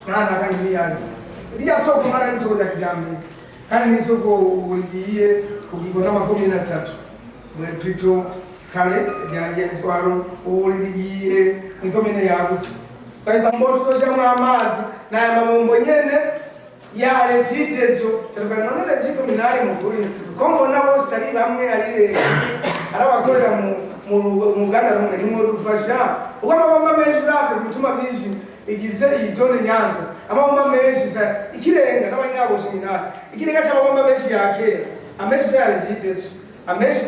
nta kandi biyari iriya soko mara n'isoko rya kijambere kandi n'isoko ugiye kugirwa n'amakomine 3 plutôt kale rya twaro urigiye ikomine yagutse kandi tambo tujamo amazi na mabombo nyene ya legitezo cyarugana none legiko minari mu kuri ko mbona bose ari bamwe ari arabakorera mu Uganda rumwe nimwe dufasha uko amabomba menshi urape bituma byinshi igize iyi zone Nyanza amabomba menshi sa ikirenga n'abanyaboshe minari ikirenga cy'amabomba menshi yakera ameshi ya legitezo ameshi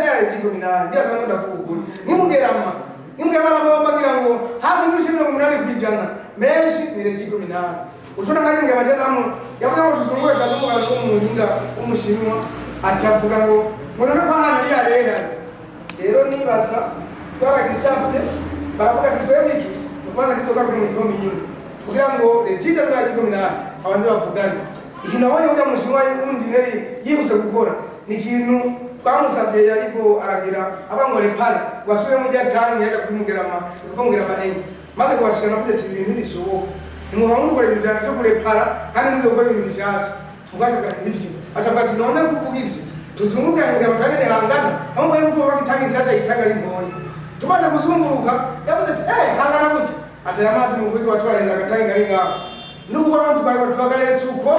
ya legiko minari ndio kama ndakugura nimugerama amabomba ngira ngo hafi n'ibishimwe mu munani kwijana menshi ni legiko minari ushobora ngari nge bajezamo yavuga ngo tuzunguye kazuka ngo umuhinga umushinwa acavuga ngo none ko hano ya rero nibaza twaragisabye baravuga ati twebwe iki ubanza kizoga ku mikomine kugira ngo legite z'agikomina abantu bavugane iki nabonye ujya mushinwa y'umwinjineri yibuse gukora ni ikintu twamusabye yariko aragira abangore pale wasubire mu jyatangi yaje kumugerama kuvugerama maze kubashikana kuze ati ibintu bishoboka Nimubangu gukora ibintu byo kurepara kandi muzo gukora ibintu bishaje ubwaje bwa ivyo acabati none kuvuga ivyo tuzunguka ngo batagene hangana hamwe yuko bakitanga ishaje itanga rimboye tubaje kuzunguruka yavuze ati hangana gute atayamazi mu kwiko watwahinda gatanga ari ngaho nuko abantu twagaletsa uko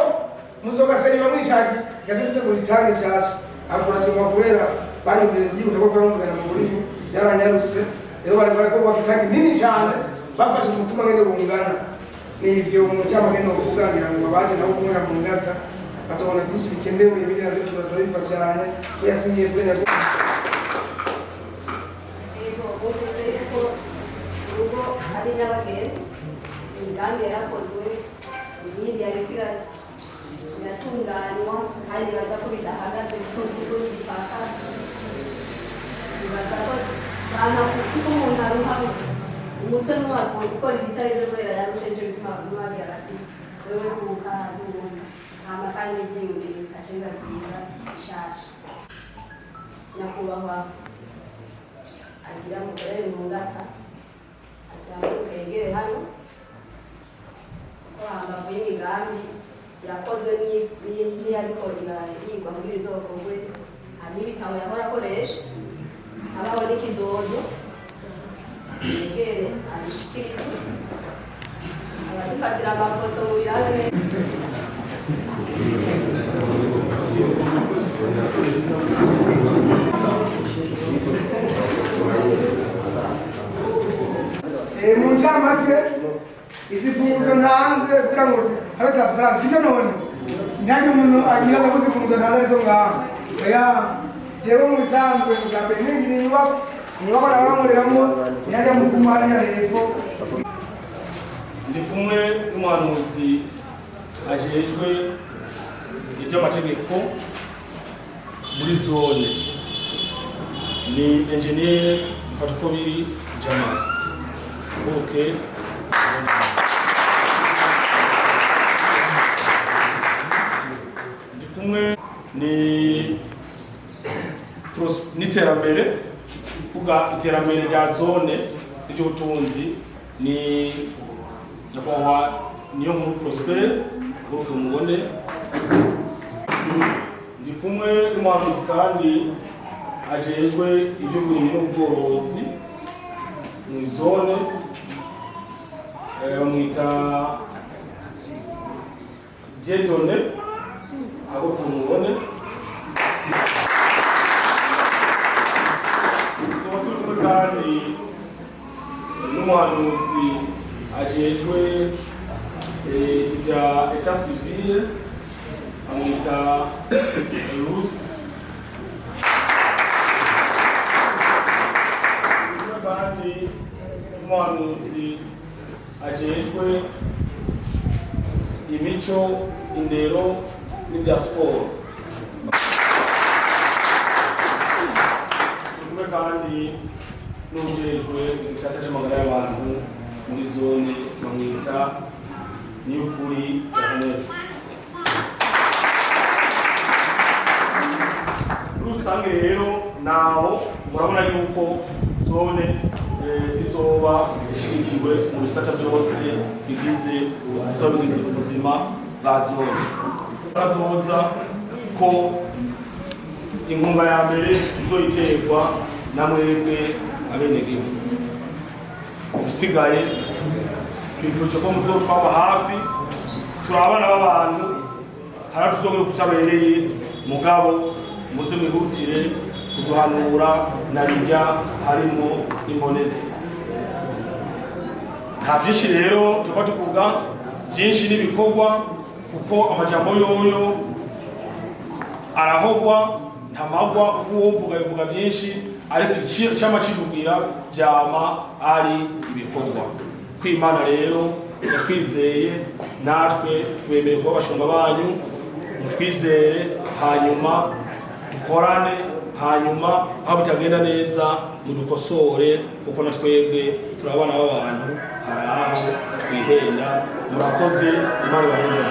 muzoga serira mwishaki yaje kulitanga ishaje akura cyangwa kubera banyubiye byibuta ko barumvana mu burimi yaranyarutse rero bari ko bakitanga nini cyane bafashe umutima ngende bungana nivyo mchama gendo kuganira ngo baje nabo kumera mu ngata batobona byinshi bikenewe ibindi navyo tubafashanye yasinye kwenya bose ko urugo ari nyabagere imigambi yarakozwe ibindi yarikira biratunganywa kandi baza ko bidahagaze kuko bipaka bibaza ko bana kuko umuntu aruhamo umutwe n'umwaka gukora ibitari byo kubera yarusheje bituma umwari hagati wewe kukaza ubundi hama kandi ibyiyumviro bikagenda byiza bishasha nyakubahwa agira mugore mu ngata azamuka yegere hano ko hambavu y'imigambi yakozwe n'iyariko yigwa muri izokorwe hari n'ibitabo yahora akoresha habaho n'ikidodo yegere abishikirize abazifatira amafoto mu birahure mu ncamake izifunguzo ntanze kugira ngo habe transparency ibyo none ntajya umuntu agira ngo izifunguzo ntanze arizo ngaho oya jewe mu bisanzwe bwa mbere n'indi nyubako niba barabanguriramo ntajya mu kumariya hepfo ndi kumwe n'umuhanuzi ajejwe iby'amategeko muri zone ni engineer Fatukobiri Jamal okay ndi kumwe ni terambere kuvuga iterambere rya zone ry'ubutunzi ni nyakubahwa niyo nkuru Prosper uruke mubone ndi kumwe n'umuhanuzi kandi ajejwe iby'uburimyi n'ubworozi mu zone bamwita Jedone abo kumubone kandi n'umuhanuzi ajejwe ibya etat civil amwita Rusi kandi n'umuhanuzi ajejwe imico indero n'ibya siporo kandi n'ujejwe igisata cy'amagara y'abantu muri zone bamwita Niyukuri Ernest. Rusange rero naho murabona yuko zone izoba bashigikiwe mu bisata byose bigize ubuzima bwa zone. Bazoza ko inkunga ya mbere tuzoyiterwa na mwebwe abenegihugu. Ibisigaye twifuje ko muzotwaba hafi, turabana b'abantu hari tuzongera kutabereye mugabo muze mwihutire kuduhanura na rijya harimo imbonezi. Nta byinshi rero tuba tuvuga, byinshi n'ibikorwa kuko amajambo yoyo arahogwa ntamagwa, kuko uvuga bivuga byinshi ariko icyama kibubwira byama ari ibikorwa. Kwimana rero twizeye natwe twemere kuba abashumba banyu, twizere hanyuma dukorane, hanyuma aho bitagenda neza mudukosore kuko na twebwe turabana b'abantu hari aho twihenda. Murakoze, Imana ibaheze.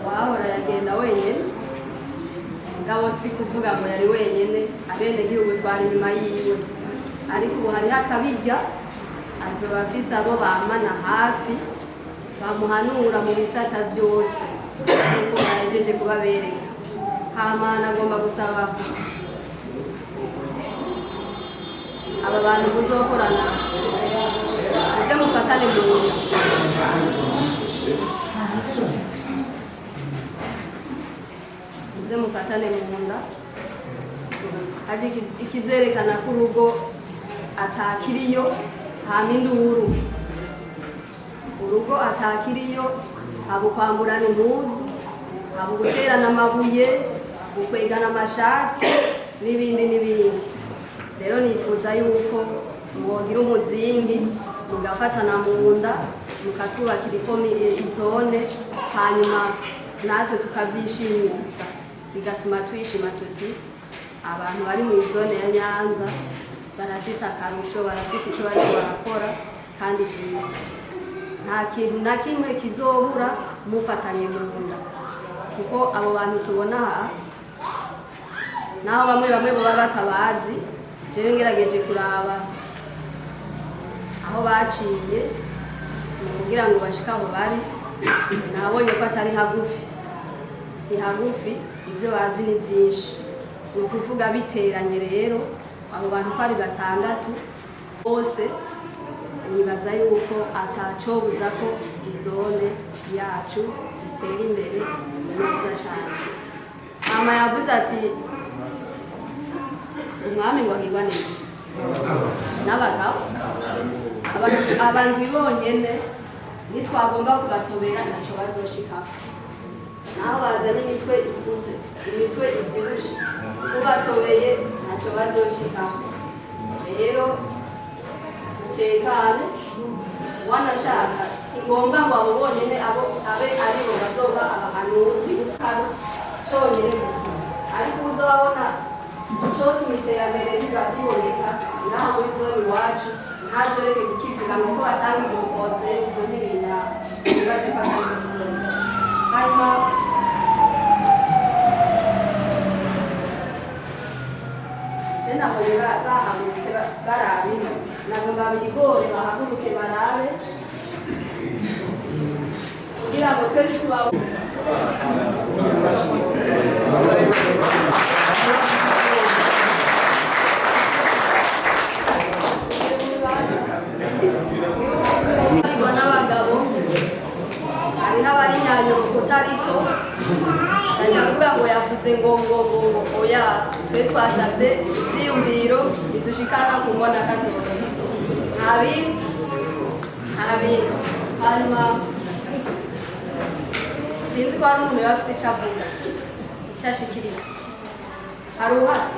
Wahora yagenda wenyine, ngabo si kuvuga ngo yari wenyine, abenegihugu twari inyuma yiwe, ariko ubu hariho akabirya azoba afise abo bamana hafi bamuhanura mu bisata byose kuko bahejeje kubabereka. Hamana agomba gusaba aba bantu muzokorana muze mufatane mu nda, muze mufatane mu nda, hari ikizerekana ko urugo atakiriyo hama induru, urugo atakiriyo haba kwamburana impuzu, haba guterana amabuye, gukwegana amashati n'ibindi n'ibindi. Rero nifuza yuko mwogira umuzingi mugafatana mu nda mukatubakira izone, hanyuma natwe tukabyishimiriza, bigatuma twishima tuti abantu bari mu izone ya Nyanza barafise akarusho, barafise icyo bariko barakora kandi cyiza. Nta kintu na kimwe kizobura mufatanye mu nda, kuko abo bantu tubona aha naho bamwe baba batabazi, jewe ngerageje kuraba aho baciye kugira ngo bashike aho bari, nabonye ko atari hagufi, si hagufi, ibyo bazi ni byinshi. Ni ukuvuga biteranye rero abo bantu ko ari batandatu bose, nibaza yuko atacobuza ko izone yacu itera imbere neza cyane. Mama yavuze ati umwami ngo agirwa neza n'abagabo, abantu bonyene nitwagomba kubatobera ntacyo bazoshikaho, naho bazana imitwe ivuze, imitwe ibyibushe, tubatobeye ntacyo bazoshikaho. Rero tekane, wanashaka si ngombwa ngo abo bonyene abe aribo bazoba abahanuzi cyonyine gusa, ariko uzabona icotuma iterambere riba riboneka naho muri zone iwacu, ntazoreke kukivuga ngo ko batanga izokoze ibyo n'ibintu bigaje bakayizona. Hanyuma je nabonye bahagurutse barabe, nagomba ibigori bahaguruke barabe kugira ngo twese tubaho. N'abagabo hari n'abahinyanya kutariko ndavuga ngo yavuze ngo oya, twe twasabye ibyiyumviro bidushikana ku mbona kazoza, nta bindi. Hanyuma sinzi ko hari umuntu yaba afite icyo avuga, icyo ashikiriza. Hari uhari?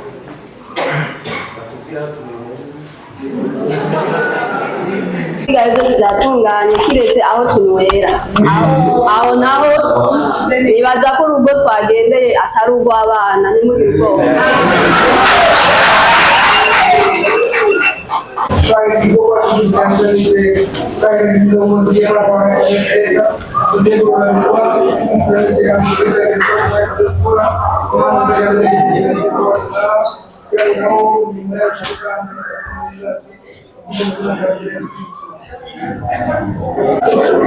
Sigaye byose zatunganye kiretse aho tunywera, aho naho nibaza ko urugo twagendeye atari urw'abana, nimugire ubwoba. Thank you. nao nyuma ya kutoka